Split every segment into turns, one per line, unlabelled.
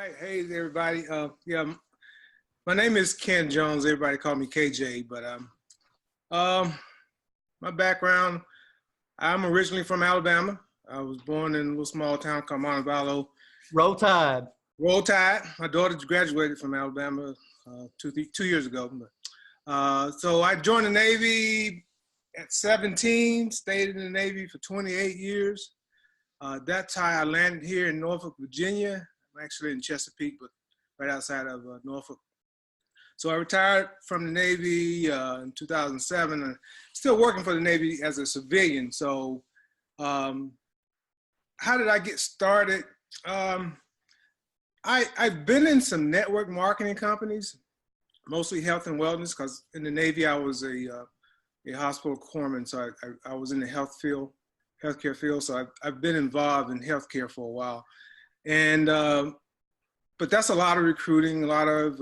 right. Hey, everybody. My name is Ken Jones. Everybody call me KJ. But my background, I'm originally from Alabama. I was born in a little small town called Montevallo.
Roll Tide.
Roll Tide. My daughter graduated from Alabama 2 years ago. So I joined the Navy at 17, stayed in the Navy for 28 years. That's how I landed here in Norfolk, Virginia. I'm actually in Chesapeake, but right outside of Norfolk. So I retired from the Navy in 2007, and still working for the Navy as a civilian. So how did I get started? I've been in some network marketing companies, mostly health and wellness, because in the Navy I was a hospital corpsman, so I was in the healthcare field. So I've been involved in healthcare for a while, and but that's a lot of recruiting, a lot of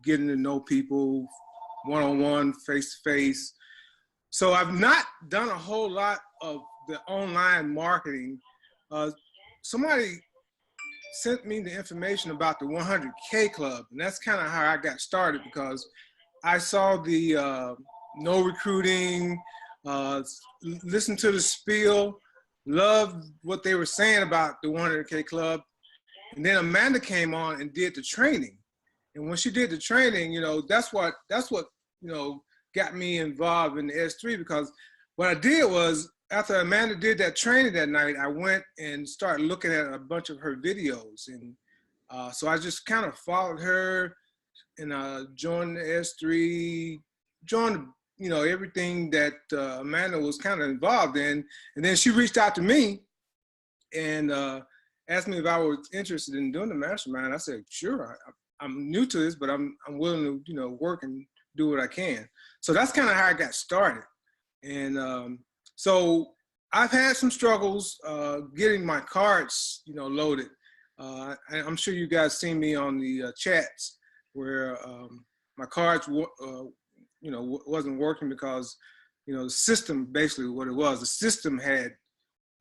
getting to know people one-on-one, face-to-face. So I've not done a whole lot of the online marketing. Somebody sent me the information about the 100K Club, and that's kind of how I got started, because I saw the no recruiting, listened to the spiel, loved what they were saying about the 100K Club. And then Amanda came on and did the training. And when she did the training, that's what got me involved in the S3, because what I did was, after Amanda did that training that night, I went and started looking at a bunch of her videos. And so I just kind of followed her and joined the S3, joined, everything that Amanda was kind of involved in. And then she reached out to me and asked me if I was interested in doing the mastermind. I said, sure, I'm new to this, but I'm willing to, work and do what I can. So that's kind of how I got started. And so I've had some struggles getting my cards, loaded. I'm sure you guys seen me on the chats where my cards, wasn't working because, the system, basically what it was, the system had,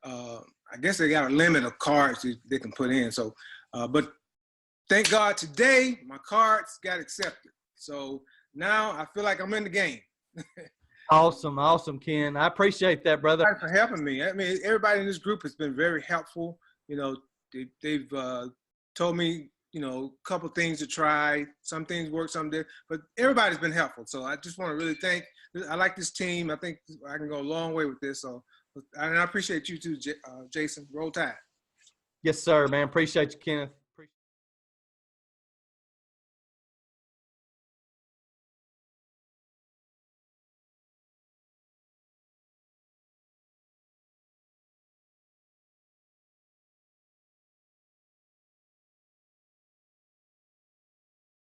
I guess they got a limit of cards they can put in. So, but thank God today my cards got accepted. So now I feel like I'm in the game.
Awesome, Ken. I appreciate that, brother.
Thanks for helping me. I mean, everybody in this group has been very helpful. They've told me, a couple things to try. Some things work, some did, but everybody's been helpful. So I just want to really thank. I like this team. I think I can go a long way with this. So, and I appreciate you too, Jason. Roll Tide.
Yes, sir, man. Appreciate you, Kenneth.